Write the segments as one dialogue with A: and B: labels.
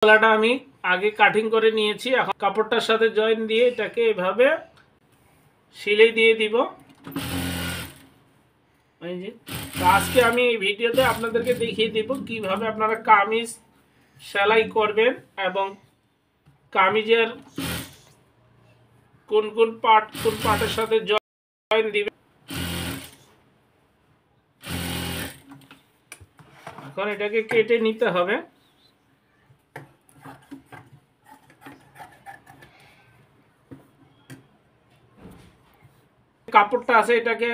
A: গলাটা আমি আগে কাটিং করে নিয়েছি, এখন কাপড়টার সাথে জয়েন দিয়ে এটাকে এভাবে সেলাই দিয়ে দিব। এই যে আজকে আমি এই ভিডিওতে আপনাদেরকে দেখিয়ে দিব কিভাবে আপনারা কামিজ সেলাই করবেন এবং কামিজের কোন কোন পার্টের সাথে জয়েন দিবেন। এখন এটাকে কেটে নিতে হবে। কাপড়টা আছে এটাকে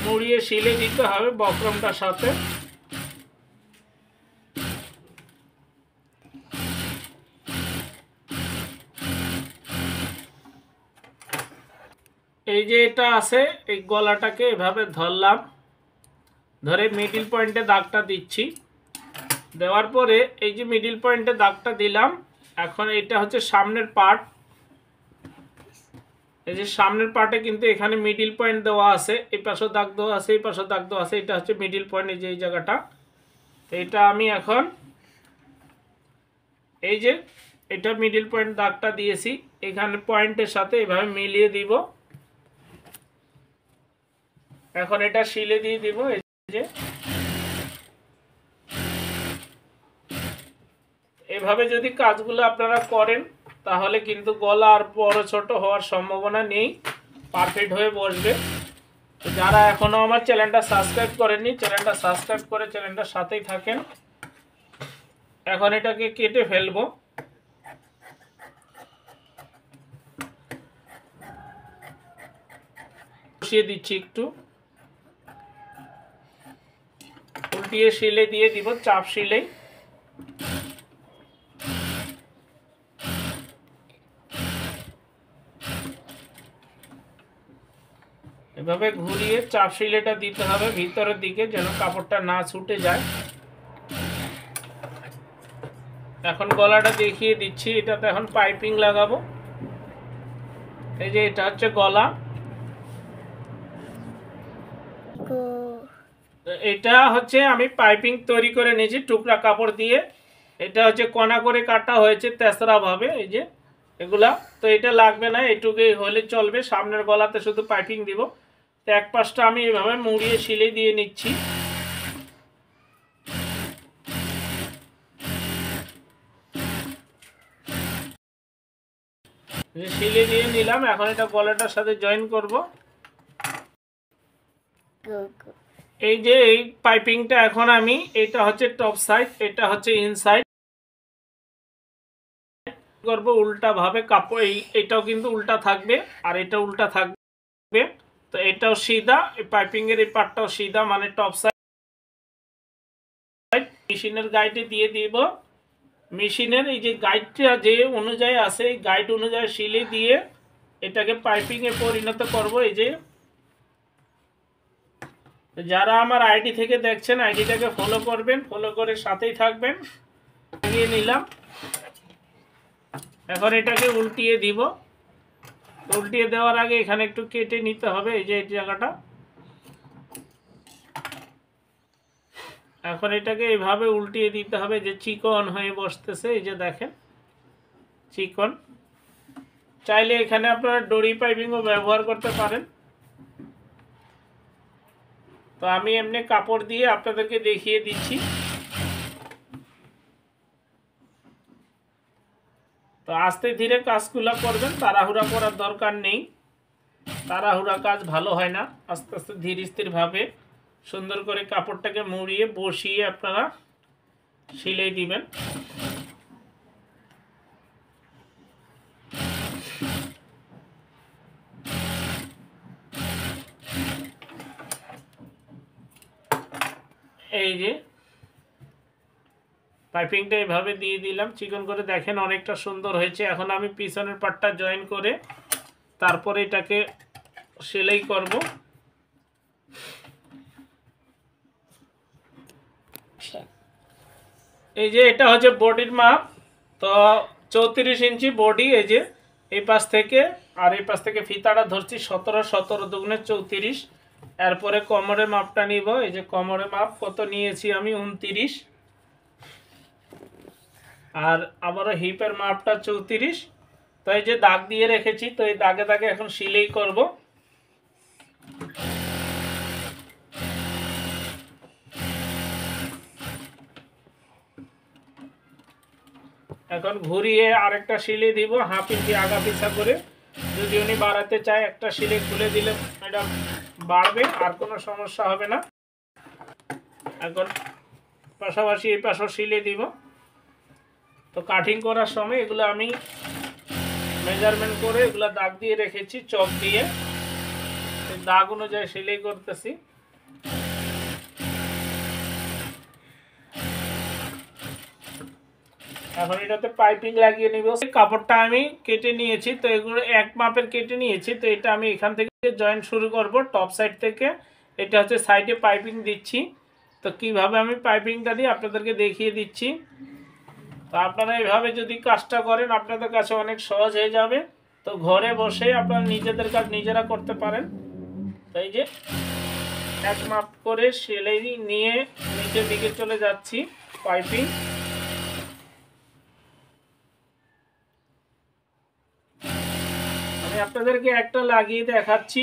A: মুড়িয়ে সিলে দিতে হবে বক্রমটার সাথে। এই যে এটা আছে, এই গলাটাকে এভাবে ধরলাম, ধরে মিডিল পয়েন্টে দাগটা দিচ্ছি। দেওয়ার পরে এই যে মিডিল পয়েন্টে দাগটা দিলাম, এখন এটা হচ্ছে সামনের পার্ট। এই যে সামনের পার্টে কিন্তু এখানে মিডিল পয়েন্ট দেওয়া আছে, এই পাশেও দাগ দেওয়া আছে, এই পাশেও দাগ দেওয়া আছে, এটা হচ্ছে মিডিল পয়েন্ট। এই যে এই জায়গাটা, এটা আমি এখন এই যে এটা মিডিল পয়েন্ট দাগটা দিয়েছি, এখানে পয়েন্টের সাথে এভাবে মিলিয়ে দিব। এখন এটা সিলে দিয়ে দিব। এই যে এভাবে যদি কাজগুলো আপনারা করেন তাহলে কিন্তু গলা আর বড় ছোট হওয়ার সম্ভাবনা নেই, পারফেক্ট হয়ে বসবে। যারা এখনো আমার চ্যানেলটা সাবস্ক্রাইব করেননি, চ্যানেলটা সাবস্ক্রাইব করে চ্যানেলটার সাথেই থাকেন। এখন এটাকে কেটে ফেলবো। বসিয়ে দিচ্ছি, একটু উল্টিয়ে সিলে দিয়ে দিব, চাপ সিলাই। এভাবে ঘুরিয়ে চাপ সিলাইটা দিতে হবে ভিতরের দিকে, যেন কাপড়টা না ছুটে যায়। এখন গলাটা দেখিয়ে দিচ্ছি, এটাতে এখন পাইপিং লাগাবো। এই যে এটা হচ্ছে গলা, এটা হচ্ছে আমি পাইপিং তৈরি করে নিয়েছি টুকরা কাপড় দিয়ে। এটা হচ্ছে কণা করে কাটা হয়েছে তেসরা ভাবে। এই যে এগুলা তো এটা লাগবে না, এটুকুই হলে চলবে। সামনের গলাতে শুধু পাইপিং দিব। তো এক পাশটা আমি এভাবে মুড়িয়ে সিলাই দিয়ে নিচ্ছি। সিলাই দিয়ে নিলাম, এখন এটা গলাটার সাথে জয়েন করব। এই যে এই পাইপিংটা এখন আমি, এটা হচ্ছে টপ সাইড, এটা হচ্ছে ইনসাইড করব উল্টা ভাবে। কাপড় এটাও কিন্তু উল্টা থাকবে আর এটা উল্টা থাকবে। তো এটাও সিধা, এই পাইপিং এর এই পার্টটাও সিধা, মানে টপ সাইড। মেশিনের গাইডে দিয়ে দিব। মেশিনের এই যে গাইডটা যে অনুযায়ী আছে, এই গাইড অনুযায়ী সিলে দিয়ে এটাকে পাইপিং এ পরিণত করব। এই যে যারা আমার আইডি থেকে দেখছেন, আইডিটাকে ফলো করবেন, ফলো করে সাথেই থাকবেন। লাগিয়ে নিলাম, এখন এটাকে উল্টিয়ে দিব। উল্টিয়ে দেওয়ার আগে এখানে একটু কেটে নিতে হবে, এই যে এই জায়গাটা। এখন এটাকে এইভাবে উল্টিয়ে দিতে হবে, যে চিকন হয়ে বসতেছে। এই যে দেখেন চিকন। চাইলে এখানে আপনারা ডরি পাইপিংও ব্যবহার করতে পারেন। তো আমি এমনি কাপড় দিয়ে আপনাদেরকে দেখিয়ে দিচ্ছি। তো আস্তে ধীরে কাজগুলো করবেন, তাড়াহুড়া করার দরকার নেই। তাড়াহুড়া কাজ ভালো হয় না। আস্তে আস্তে ধীর স্থিরভাবে সুন্দর করে কাপড়টাকে মুড়িয়ে বসিয়ে আপনারা সিলাই দিবেন। এই যে পাইপিংটা এভাবে দিয়ে দিলাম চিকন করে, দেখেন অনেকটা সুন্দর হয়েছে। এখন আমি পিছনের পাটটা জয়েন করে তারপরে এটাকে সেলাই করব। এই যে এটা হচ্ছে বডির মাপ। তো 34 ইঞ্চি বডি। এই যে এই পাশ থেকে আর এই পাশ থেকে ফিতাটা ধরছি 17, 17 দুগুণে 34। এরপরে কোমরের মাপটা নিব। এই যে কোমরের মাপ কত নিয়েছি আমি, 29। আর আবারও হিপের মাপটা 34। তো এই যে দাগ দিয়ে রেখেছি, তো এই দাগে দাগে এখন সেলাই করব। এখন ঘুরিয়ে আরেকটা সেলাই দিব হাফ ইঞ্চি আগা পিছা করে। যদি উনি বাড়াতে চায় একটা সেলাই খুলে দিলে এটা বাড়বে, আর কোনো সমস্যা হবে না। এখন পাশাপাশি এই পাশেও সেলাই দিব। তো কাটিং করার সময় এগুলো আমি মেজারমেন্ট করে এগুলো দাগ দিয়ে রেখেছি চক দিয়ে, দাগ অনুযায়ী সেলাই করতেছি। এখন এটাতে পাইপিং লাগিয়ে নিব। কাপড়টা আমি কেটে নিয়েছি, তো এগুলো এক মাপের কেটে নিয়েছি। তো এটা আমি এখান থেকে জয়েন্ট শুরু করব টপ সাইড থেকে। এটা হচ্ছে সাইডে পাইপিং দিচ্ছি। তো কিভাবে আমি পাইপিংটা দিই আপনাদেরকে দেখিয়ে দিচ্ছি। তো আপনারা এভাবে যদি কাজটা করেন আপনাদের কাছে অনেক সহজ হয়ে যাবে। তো ঘরে বসে আপনারা নিজেদের কাজ নিজেরা করতে পারেন। তো এই যে এক মাপ করে সেলাই নিয়ে নিচের দিকে চলে যাচ্ছি পাইপিং। আমি আপনাদেরকে একটা লাগিয়ে দেখাচ্ছি।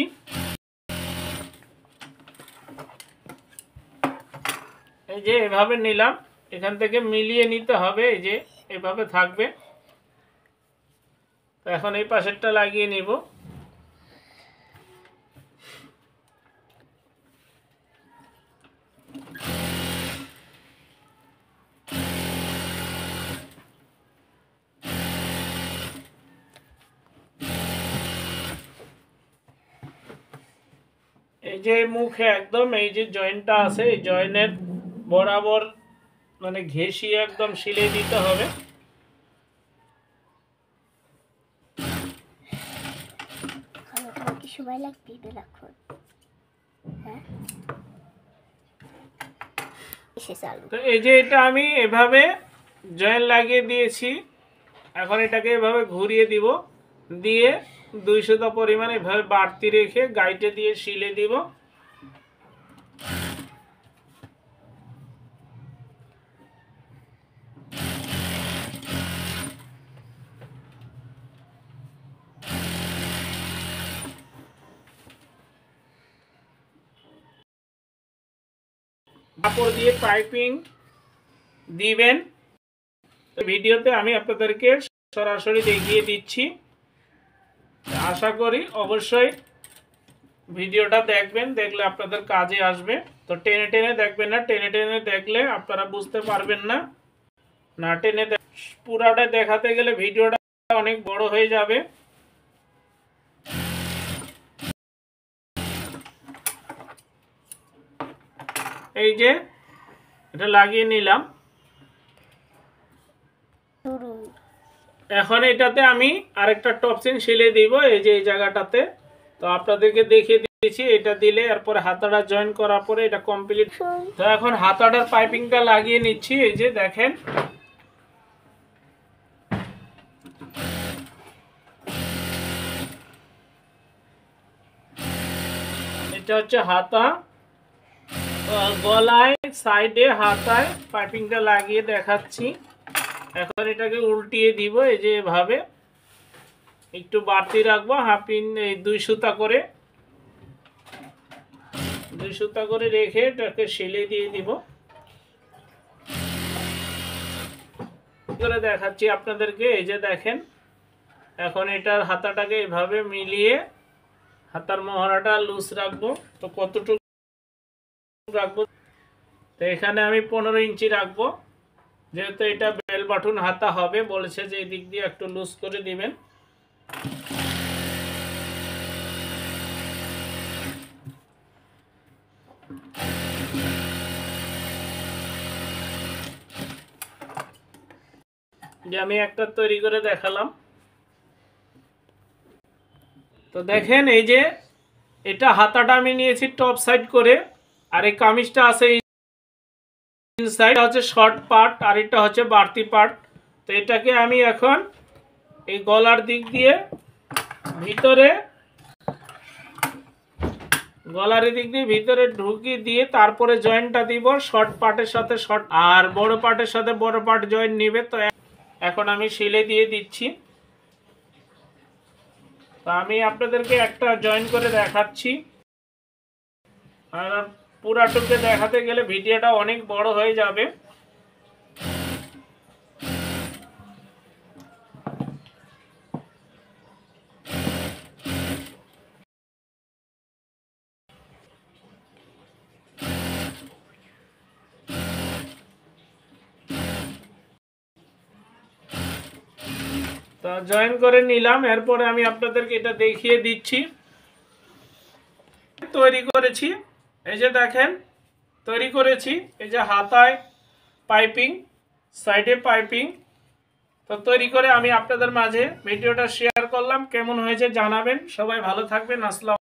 A: এই যে এভাবে নিলাম, এখান থেকে মিলিয়ে নিতে হবে। এই যে এভাবে থাকবে। তো এখন এই পাশেরটা লাগিয়ে নিব। এই যে মুখে একদম এই যে জয়েন্টটা আছে, এই জয়েন্টের বরাবর মানে ঘেঁষিয়ে একদম সিলিয়ে দিতে হবে। তো এই যে এটা আমি এভাবে জয়েন্ট লাগিয়ে দিয়েছি। এখন এটাকে এভাবে ঘুরিয়ে দিব, দিয়ে 2 সুতা পরিমাণ এভাবে বাড়তি রেখে গাইটে দিয়ে সিলে দিব। কাপড় দিয়ে পাইপিং দিবেন। ভিডিওতে আমি আপনাদেরকে সরাসরি দেখিয়ে দিচ্ছি। আশা করি অবশ্যই ভিডিওটা দেখবেন, দেখলে আপনাদের কাজে আসবে। তো টেনে টেনে দেখবেন না, টেনে টেনে দেখলে আপনারা বুঝতে পারবেন না। না টেনে পুরাটা দেখাতে গেলে ভিডিওটা অনেক বড় হয়ে যাবে। এই যে এটা লাগিয়ে নিলাম। এখন এটাতে আমি আরেকটা টপ চেইন সিলিয়ে দিব এই যে এই জায়গাটাতে। তো আপনাদেরকে দেখিয়ে দিয়েছি, এটা দিলে এরপরে হাতাটা জয়েন করার পরে এটা কমপ্লিট। তো এখন হাতাটার পাইপিংটা লাগিয়ে নিচ্ছি। এই যে দেখেন এটা হচ্ছে হাতা, গলায় সাইডে হাতায় পাইপিংটা লাগিয়ে দেখাচ্ছি। এখন এটাকে উল্টিয়ে দিব এই যে এভাবে, একটু বাড়তি রাখবো হাফ ইঞ্চ 2 সুতা করে, 2 সুতা করে রেখে এটাকে সেলাই দিয়ে দিব। করে দেখাচ্ছি আপনাদেরকে। এই যে দেখেন এখন এটার হাতাটাকে এভাবে মিলিয়ে হাতার মহড়াটা লুজ রাখবো। তো কতটুকু রাখবো, তো এখানে আমি 15 ইঞ্চি রাখবো, যেহেতু এটা বেল বাটন হাতা হবে। বলেছে যে এই দিক দিয়ে একটু লুজ করে দিবেন। যে আমি একটা তৈরি করে দেখালাম। তো দেখেন এই যে এটা হাতাটা আমি নিয়েছি টপ সাইড করে, আর এই কামিজটা আছে ইনসাইড হচ্ছে শর্ট পার্ট, আর এটা হচ্ছে বাড়তি পার্ট। তো এটাকে আমি এখন এই গলার দিক দিয়ে ভিতরে, গলার দিক দিয়ে ভিতরে ঢুকিয়ে দিয়ে তারপরে জয়েন্টটা দিব শর্ট পার্টের সাথে শর্ট, আর বড় পার্টের সাথে বড় পার্ট জয়েন্ট নিবে। তো এখন আমি সিলে দিয়ে দিচ্ছি। তো আমি আপনাদেরকে একটা জয়েন করে দেখাচ্ছি, আর পুরাটুকে দেখাতে গেলে ভিডিওটা অনেক বড় হয়ে যাবে। তা জয়েন করে নিলাম, এরপরে আমি আপনাদেরকে এটা দেখিয়ে দিচ্ছি। তৈরি করেছি, এই যে দেখেন তৈরি করেছি, এই যে হাতায় পাইপিং, সাইডে পাইপিং। তো তৈরি করে আমি আপনাদের মাঝে ভিডিওটা শেয়ার করলাম, কেমন হয়েছে জানাবেন। সবাই ভালো থাকবেন। আসসালাম।